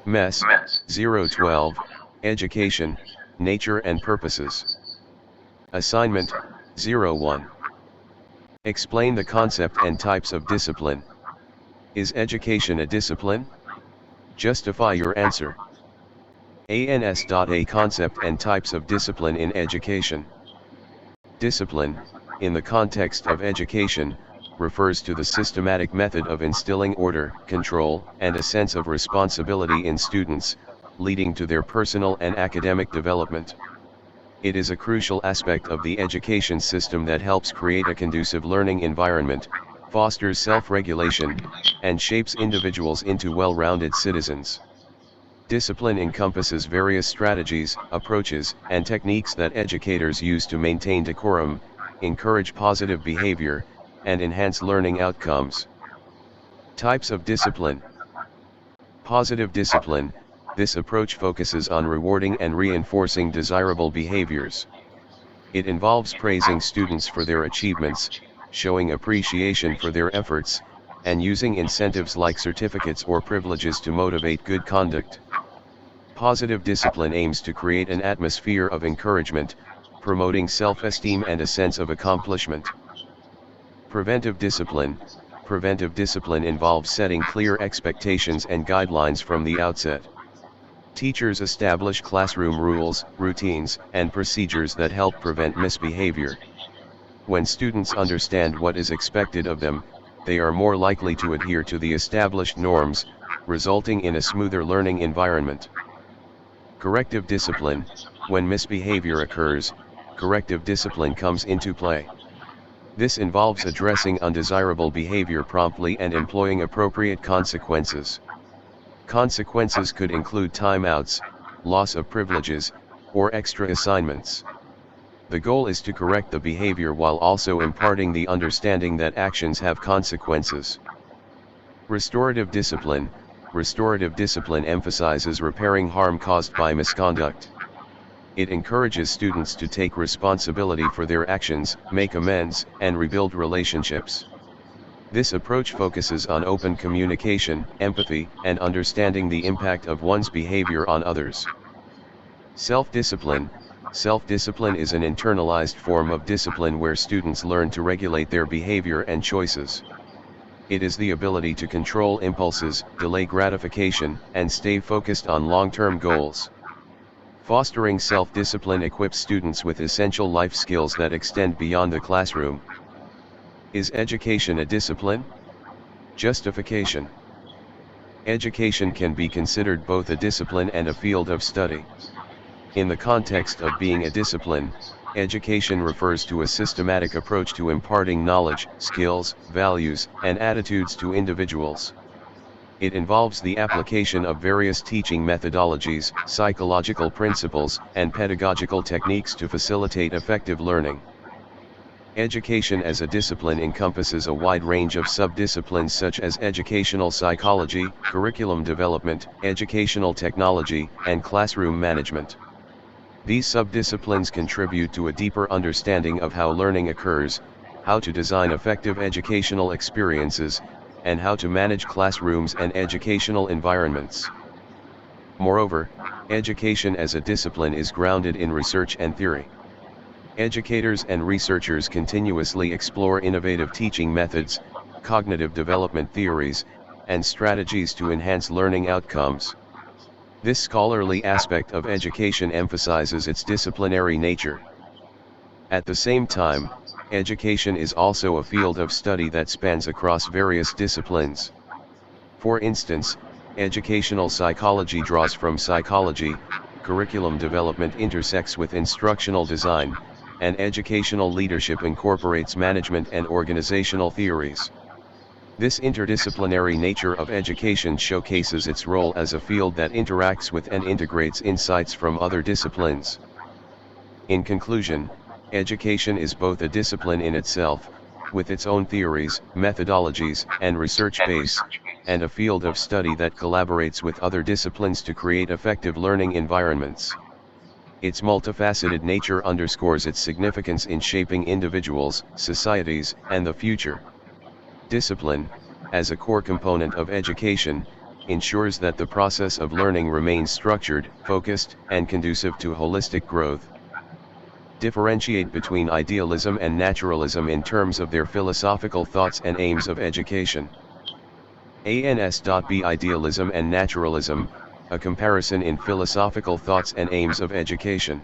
MES 012, Education, Nature and Purposes. Assignment 01. Explain the concept and types of discipline. Is education a discipline? Justify your answer. A concept and types of discipline in education. Discipline, in the context of education, refers to the systematic method of instilling order, control, and a sense of responsibility in students, leading to their personal and academic development. It is a crucial aspect of the education system that helps create a conducive learning environment, fosters self-regulation, and shapes individuals into well-rounded citizens. Discipline encompasses various strategies, approaches, and techniques that educators use to maintain decorum, encourage positive behavior, and enhance learning outcomes. Types of discipline. Positive discipline. This approach focuses on rewarding and reinforcing desirable behaviors. It involves praising students for their achievements, showing appreciation for their efforts, and using incentives like certificates or privileges to motivate good conduct. Positive discipline aims to create an atmosphere of encouragement, promoting self-esteem and a sense of accomplishment. Preventive discipline. Preventive discipline involves setting clear expectations and guidelines from the outset. Teachers establish classroom rules, routines, and procedures that help prevent misbehavior. When students understand what is expected of them, they are more likely to adhere to the established norms, resulting in a smoother learning environment. Corrective discipline. When misbehavior occurs, corrective discipline comes into play. This involves addressing undesirable behavior promptly and employing appropriate consequences. Consequences could include timeouts, loss of privileges, or extra assignments. The goal is to correct the behavior while also imparting the understanding that actions have consequences. Restorative discipline. Restorative discipline emphasizes repairing harm caused by misconduct. It encourages students to take responsibility for their actions, make amends, and rebuild relationships. This approach focuses on open communication, empathy, and understanding the impact of one's behavior on others. Self-discipline. Self-discipline is an internalized form of discipline where students learn to regulate their behavior and choices. It is the ability to control impulses, delay gratification, and stay focused on long-term goals. Fostering self-discipline equips students with essential life skills that extend beyond the classroom. Is education a discipline? Justification. Education can be considered both a discipline and a field of study. In the context of being a discipline, education refers to a systematic approach to imparting knowledge, skills, values, and attitudes to individuals. It involves the application of various teaching methodologies, psychological principles, and pedagogical techniques to facilitate effective learning. Education as a discipline encompasses a wide range of subdisciplines such as educational psychology, curriculum development, educational technology, and classroom management. These subdisciplines contribute to a deeper understanding of how learning occurs, how to design effective educational experiences, and how to manage classrooms and educational environments. Moreover, education as a discipline is grounded in research and theory. Educators and researchers continuously explore innovative teaching methods, cognitive development theories, and strategies to enhance learning outcomes. This scholarly aspect of education emphasizes its disciplinary nature. At the same time, education is also a field of study that spans across various disciplines. For instance, educational psychology draws from psychology, curriculum development intersects with instructional design, and educational leadership incorporates management and organizational theories. This interdisciplinary nature of education showcases its role as a field that interacts with and integrates insights from other disciplines. In conclusion, education is both a discipline in itself, with its own theories, methodologies, and research base, and a field of study that collaborates with other disciplines to create effective learning environments. Its multifaceted nature underscores its significance in shaping individuals, societies, and the future. Discipline, as a core component of education, ensures that the process of learning remains structured, focused, and conducive to holistic growth. Differentiate between idealism and naturalism in terms of their philosophical thoughts and aims of education. ANS.B Idealism and Naturalism, a comparison in philosophical thoughts and aims of education.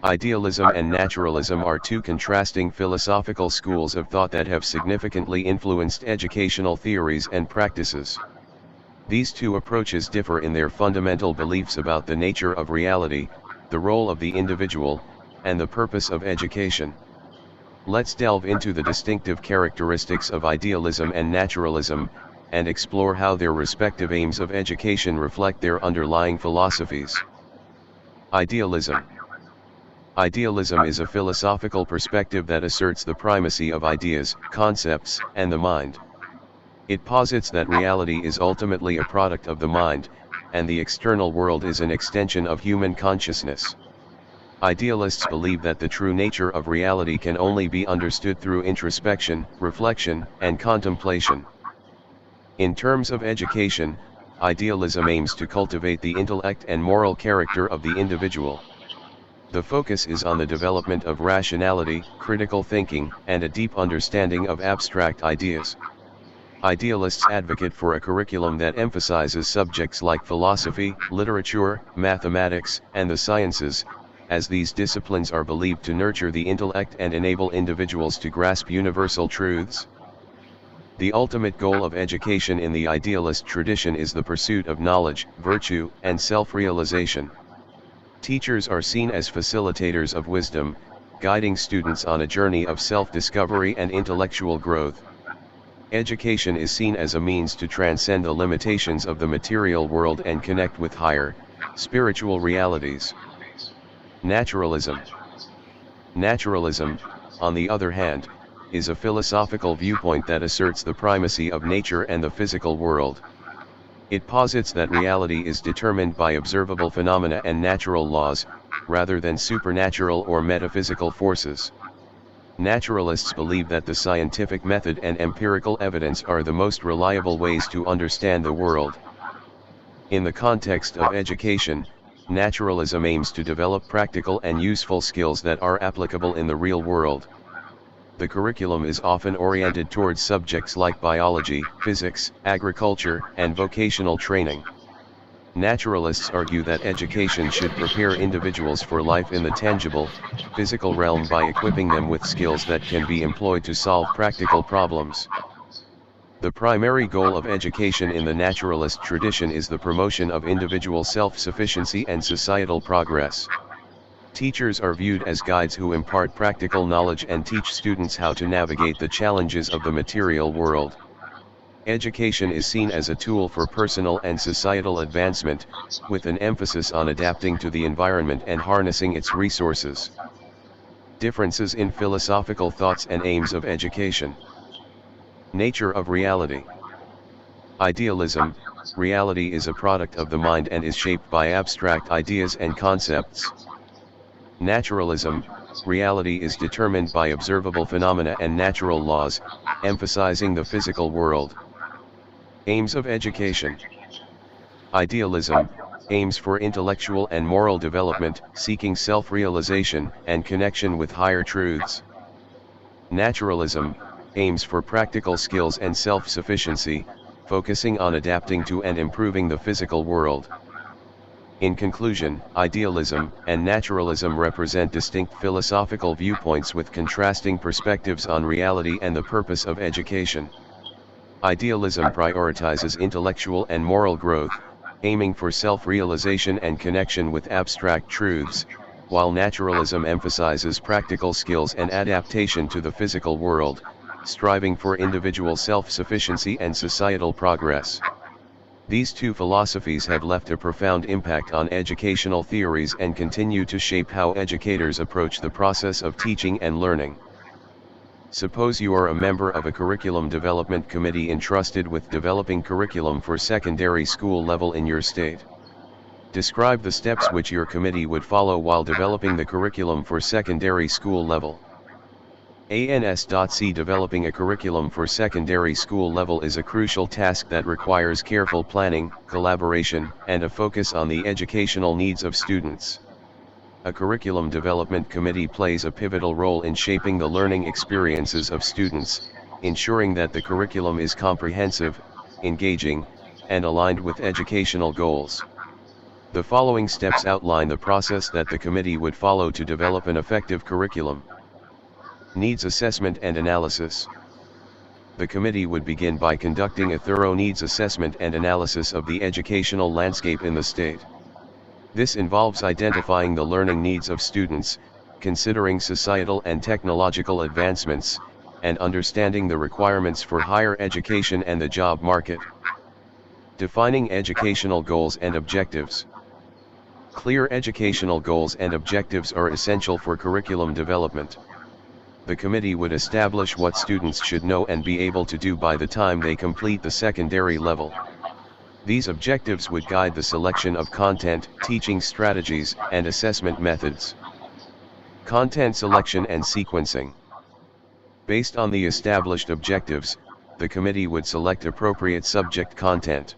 Idealism and naturalism are two contrasting philosophical schools of thought that have significantly influenced educational theories and practices. These two approaches differ in their fundamental beliefs about the nature of reality, the role of the individual, and the purpose of education. Let's delve into the distinctive characteristics of idealism and naturalism, and explore how their respective aims of education reflect their underlying philosophies. Idealism. Idealism is a philosophical perspective that asserts the primacy of ideas, concepts, and the mind. It posits that reality is ultimately a product of the mind, and the external world is an extension of human consciousness. Idealists believe that the true nature of reality can only be understood through introspection, reflection, and contemplation. In terms of education, idealism aims to cultivate the intellect and moral character of the individual. The focus is on the development of rationality, critical thinking, and a deep understanding of abstract ideas. Idealists advocate for a curriculum that emphasizes subjects like philosophy, literature, mathematics, and the sciences, as these disciplines are believed to nurture the intellect and enable individuals to grasp universal truths. The ultimate goal of education in the idealist tradition is the pursuit of knowledge, virtue, and self-realization. Teachers are seen as facilitators of wisdom, guiding students on a journey of self-discovery and intellectual growth. Education is seen as a means to transcend the limitations of the material world and connect with higher, spiritual realities. Naturalism. Naturalism, on the other hand, is a philosophical viewpoint that asserts the primacy of nature and the physical world. It posits that reality is determined by observable phenomena and natural laws, rather than supernatural or metaphysical forces. Naturalists believe that the scientific method and empirical evidence are the most reliable ways to understand the world. In the context of education, naturalism aims to develop practical and useful skills that are applicable in the real world. The curriculum is often oriented towards subjects like biology, physics, agriculture, and vocational training. Naturalists argue that education should prepare individuals for life in the tangible, physical realm by equipping them with skills that can be employed to solve practical problems. The primary goal of education in the naturalist tradition is the promotion of individual self-sufficiency and societal progress. Teachers are viewed as guides who impart practical knowledge and teach students how to navigate the challenges of the material world. Education is seen as a tool for personal and societal advancement, with an emphasis on adapting to the environment and harnessing its resources. Differences in philosophical thoughts and aims of education. Nature of reality. Idealism, reality is a product of the mind and is shaped by abstract ideas and concepts. Naturalism, reality is determined by observable phenomena and natural laws, emphasizing the physical world. Aims of education. Idealism, aims for intellectual and moral development, seeking self-realization and connection with higher truths. Naturalism, aims for practical skills and self-sufficiency, focusing on adapting to and improving the physical world. In conclusion, idealism and naturalism represent distinct philosophical viewpoints with contrasting perspectives on reality and the purpose of education. Idealism prioritizes intellectual and moral growth, aiming for self-realization and connection with abstract truths, while naturalism emphasizes practical skills and adaptation to the physical world, striving for individual self-sufficiency and societal progress. These two philosophies have left a profound impact on educational theories and continue to shape how educators approach the process of teaching and learning. Suppose you are a member of a curriculum development committee entrusted with developing curriculum for secondary school level in your state. Describe the steps which your committee would follow while developing the curriculum for secondary school level. ANS.C Developing a curriculum for secondary school level is a crucial task that requires careful planning, collaboration, and a focus on the educational needs of students. A curriculum development committee plays a pivotal role in shaping the learning experiences of students, ensuring that the curriculum is comprehensive, engaging, and aligned with educational goals. The following steps outline the process that the committee would follow to develop an effective curriculum. Needs assessment and analysis. The committee would begin by conducting a thorough needs assessment and analysis of the educational landscape in the state. This involves identifying the learning needs of students, considering societal and technological advancements, and understanding the requirements for higher education and the job market. Defining educational goals and objectives. Clear educational goals and objectives are essential for curriculum development. The committee would establish what students should know and be able to do by the time they complete the secondary level. These objectives would guide the selection of content, teaching strategies, and assessment methods. Content selection and sequencing. Based on the established objectives, the committee would select appropriate subject content.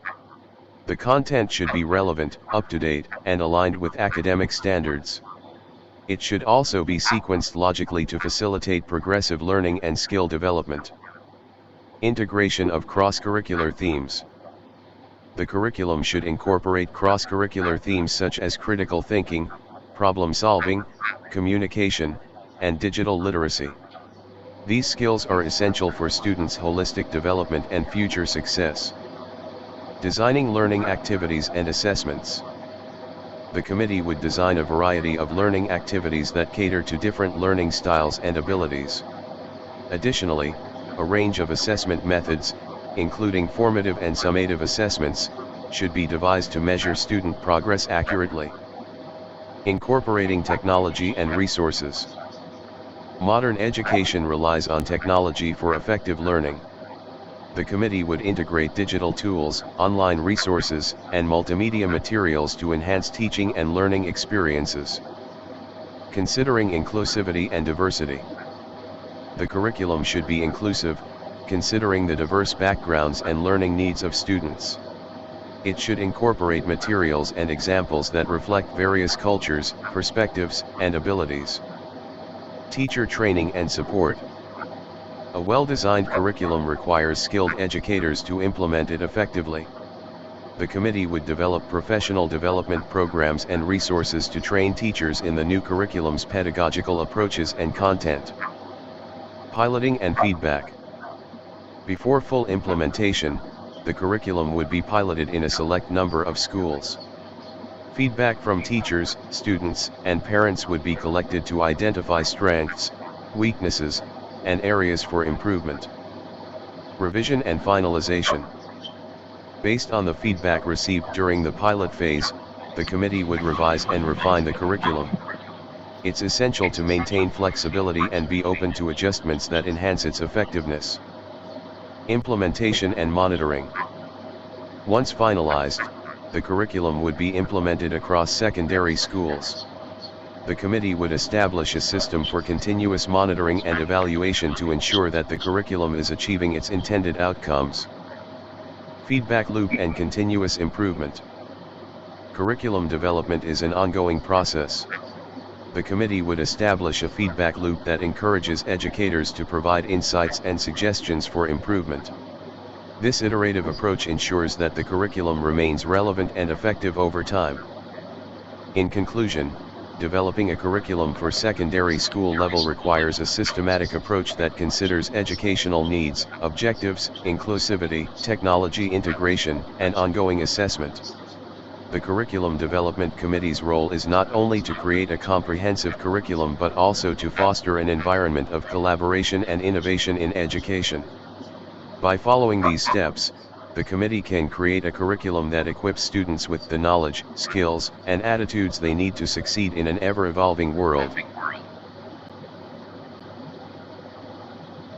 The content should be relevant, up-to-date, and aligned with academic standards. It should also be sequenced logically to facilitate progressive learning and skill development. Integration of cross-curricular themes. The curriculum should incorporate cross-curricular themes such as critical thinking, problem-solving, communication, and digital literacy. These skills are essential for students' holistic development and future success. Designing learning activities and assessments. The committee would design a variety of learning activities that cater to different learning styles and abilities. Additionally, a range of assessment methods, including formative and summative assessments, should be devised to measure student progress accurately. Incorporating technology and resources. Modern education relies on technology for effective learning. The committee would integrate digital tools, online resources, and multimedia materials to enhance teaching and learning experiences. Considering inclusivity and diversity. The curriculum should be inclusive, considering the diverse backgrounds and learning needs of students. It should incorporate materials and examples that reflect various cultures, perspectives, and abilities. Teacher training and support. A well-designed curriculum requires skilled educators to implement it effectively. The committee would develop professional development programs and resources to train teachers in the new curriculum's pedagogical approaches and content. Piloting and feedback. Before full implementation, the curriculum would be piloted in a select number of schools. Feedback from teachers, students, and parents would be collected to identify strengths, weaknesses, and areas for improvement. Revision and finalization. Based on the feedback received during the pilot phase, the committee would revise and refine the curriculum. It's essential to maintain flexibility and be open to adjustments that enhance its effectiveness. Implementation and monitoring. Once finalized, the curriculum would be implemented across secondary schools. The committee would establish a system for continuous monitoring and evaluation to ensure that the curriculum is achieving its intended outcomes. Feedback loop and continuous improvement. Curriculum development is an ongoing process. The committee would establish a feedback loop that encourages educators to provide insights and suggestions for improvement. This iterative approach ensures that the curriculum remains relevant and effective over time. In conclusion, developing a curriculum for secondary school level requires a systematic approach that considers educational needs, objectives, inclusivity, technology integration, and ongoing assessment. The Curriculum Development Committee's role is not only to create a comprehensive curriculum but also to foster an environment of collaboration and innovation in education. By following these steps, the committee can create a curriculum that equips students with the knowledge, skills, and attitudes they need to succeed in an ever-evolving world.